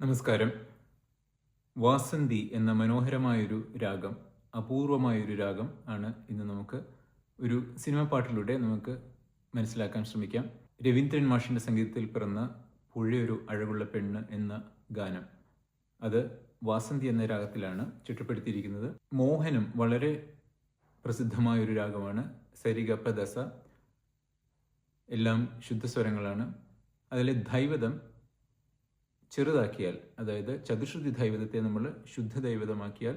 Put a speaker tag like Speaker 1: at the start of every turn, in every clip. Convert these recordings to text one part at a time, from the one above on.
Speaker 1: നമസ്കാരം. വാസന്തി എന്ന മനോഹരമായൊരു രാഗം, അപൂർവമായൊരു രാഗം ആണ് ഇന്ന് നമുക്ക് ഒരു സിനിമ പാട്ടിലൂടെ നമുക്ക് മനസ്സിലാക്കാൻ ശ്രമിക്കാം. രവീന്ദ്രൻ മാഷിൻ്റെ സംഗീതത്തിൽ പിറന്ന പുഴയൊരു അഴകുള്ള പെണ്ണ് എന്ന ഗാനം, അത് വാസന്തി എന്ന രാഗത്തിലാണ് ചിട്ടപ്പെടുത്തിയിരിക്കുന്നത്. മോഹനം വളരെ പ്രസിദ്ധമായൊരു രാഗമാണ്. സരിഗ പദസ എല്ലാം ശുദ്ധസ്വരങ്ങളാണ്. അതിലെ ധൈവതം ചെറുതാക്കിയാൽ, അതായത് ചതുശ്രുതി ദൈവതത്തെ നമ്മൾ ശുദ്ധ ദൈവതമാക്കിയാൽ,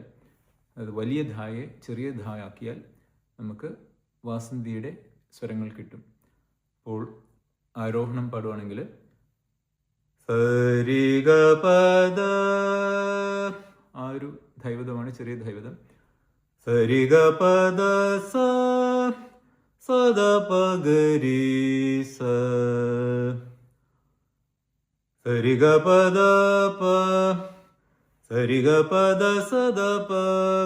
Speaker 1: അത് വലിയ ധായെ ചെറിയ ധാ ആക്കിയാൽ നമുക്ക് വാസന്തിയുടെ സ്വരങ്ങൾ കിട്ടും. അപ്പോൾ ആരോഹണം പാടുവാണെങ്കിൽ സരിഗ പദ, ആ ഒരു ദൈവതമാണ് ചെറിയ ദൈവതം. സരിഗ പദ സദ പഗരി സ, സരിഗ പദ പ, സരിഗ പദ സദ പ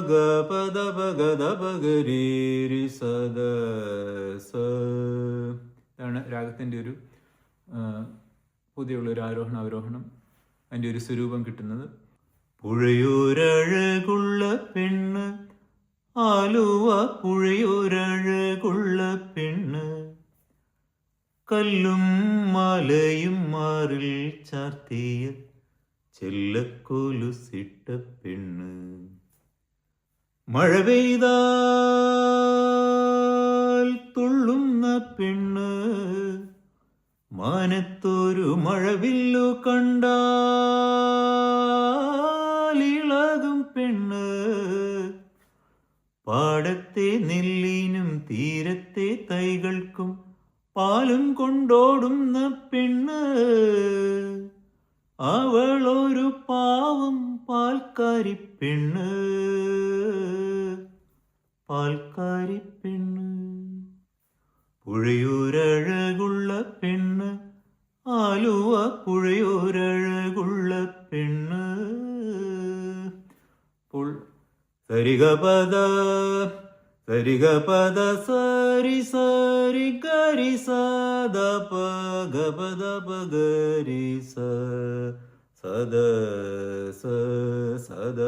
Speaker 1: ഗ പദ പ ഗ ദ പ ഗ രി രി സദ സ. ഇതാണ് രാഗത്തിൻ്റെ ഒരു പുതിയുള്ളൊരു ആരോഹണം അവരോഹണം, അതിൻ്റെ ഒരു സ്വരൂപം കിട്ടുന്നത്. പുഴയൊരഴകുള്ള പെണ്ണ്, ആലുവ പുഴയൊരഴകുള്ള പെണ്ണ്, കല്ലും മാലയും മാറിൽ ചാർത്തിയ ചെല്ലക്കൊലുസിട്ട പെണ്ണ്, മഴ പെയ്താൽ തുള്ളുന്ന പെണ്ണ്, മാനത്തൊരു മഴവില്ലു കണ്ടാലിളകും പെണ്ണ്, പാടത്തെ നെല്ലിനും തീരത്തെ തൈകൾക്കും പാലും കൊണ്ടോടുന്ന പെണ്ണ്, അവളൊരു പാവം പാൽക്കാരി പെണ്ണ്, പാൽക്കാരി പെണ്ണ്. പുഴയൊരഴകുള്ള പെണ്ണ്, ആലുവ പുഴയൊരഴകുള്ള പെണ്ണ്. അപ്പോൾ സരിഗ പദ, സരിഗ പദ സരി സരി ഗരി സദ പ ഗ പദ പ ഗരി സ സദ സ സദ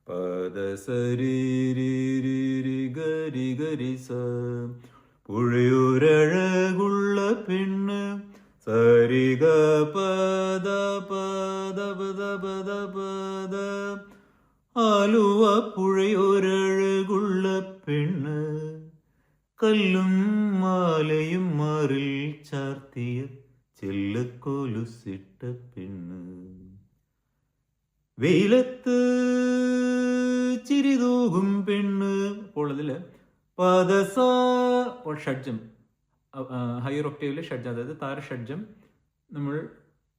Speaker 1: പദ സരി രി രി രി ഗരി ഗരി സ. പുഴയൊരഴകുള്ള പെണ്ണ്, സരിഗ പദ പദ പദ പദ പദ, ആലുവ പുഴയൊരഴകുള്ള പെണ്ണ്, കല്ലും മാലയും മാറിൽ ചാർത്തിയ ചെല്ലക്കൊലുസിട്ട പെണ്ണ്, വെയിലത്ത് ചിരിതൂകും പെണ്ണ്. അപ്പോൾ അതിൽ പദസ, അപ്പോൾ ഷഡ്ജം, ഹയർ ഒക്ടേവിലെ ഷഡ്ജം, അതായത് താര ഷഡ്ജം നമ്മൾ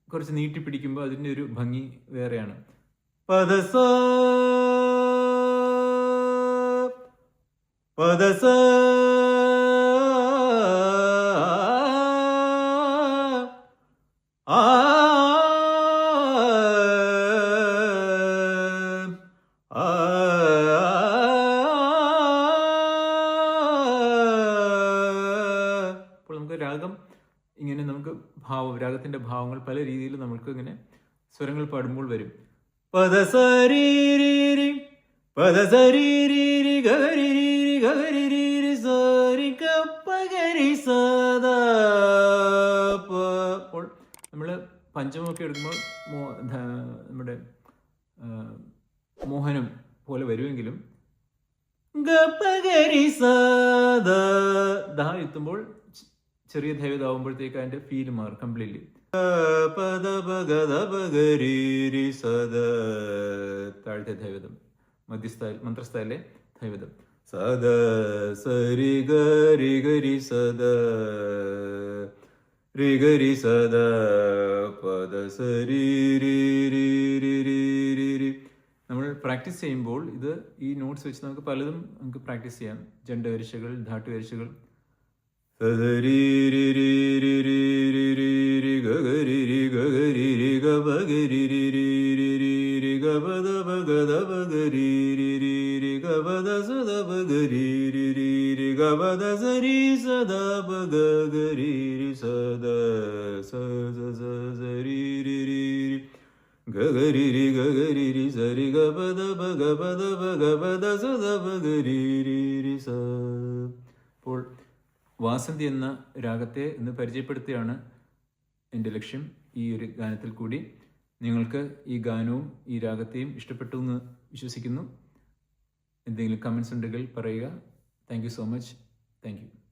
Speaker 1: കുറച്ച് നീട്ടിപ്പിടിക്കുമ്പോൾ അതിൻ്റെ ഒരു ഭംഗി വേറെയാണ്. പദസ പദസ ആ അപ്പോൾ നമുക്ക് രാഗം ഇങ്ങനെ, നമുക്ക് രാഗത്തിൻ്റെ ഭാവങ്ങൾ പല രീതിയിൽ നമുക്ക് ഇങ്ങനെ സ്വരങ്ങൾ പാടുമ്പോൾ വരും. പദസരി രി രി പദസരി രി രി ഗരി രി രി ഗരി രി രി സരി ഗ പ ഗരി സദ പ. അപ്പോൾ നമ്മൾ പഞ്ചമൊക്കെ എടുക്കുമ്പോൾ നമ്മുടെ മോഹനം പോലെ വരുമെങ്കിലും ഗ പ ഗരി സദ ദ എത്തുമ്പോൾ ചെറിയ ദൈവതാവുമ്പോഴത്തേക്ക് അതിൻ്റെ ഫീൽ മാറും കംപ്ലീറ്റ്ലി. പദ പഗ ദ പഗ രി രി സദ, താഴത്തെ ദൈവതം, മന്ത്രസ്ഥായിലെ ദൈവതം. സദ സരി ഗരി ഗരി സദ രി ഗരി സദ പദ സരി രി രി രി രി രി രി. നമ്മൾ പ്രാക്ടീസ് ചെയ്യുമ്പോൾ ഇത് ഈ നോട്ട്സ് വെച്ച് നമുക്ക് പലതും നമുക്ക് പ്രാക്ടീസ് ചെയ്യാം. ജണ്ടവരിശകൾ, ധാട്ടുവരിശകൾ. സദരി രി രി രി രി രി രി രി ഗരി രി ഗരി രി ഗ പഗരി രി രി രി രി രി ഗ പദ പഗ ദ പഗരി രി രി രി ഗ പദ സദ പഗരി രി രി രി ഗ പദ സരി സദ പഗ ഗരി രി സദ സ സ സ സരി രി രി ഗഗരിരി ഗഗരിരി സരി ഗപദ ഭഗപദ ഭഗപദ സദ ഭഗരിരി സ. അപ്പോൾ വാസന്തി എന്ന രാഗത്തെ ഇന്ന് പരിചയപ്പെടുത്തുകയാണ് എൻ്റെ ലക്ഷ്യം. ഈ ഒരു ഗാനത്തിൽ കൂടി നിങ്ങൾക്ക് ഈ ഗാനവും ഈ രാഗത്തെയും ഇഷ്ടപ്പെട്ടു എന്ന് വിശ്വസിക്കുന്നു. എന്തെങ്കിലും കമൻസ് ഉണ്ടെങ്കിൽ പറയുക. Thank you so much. Thank you.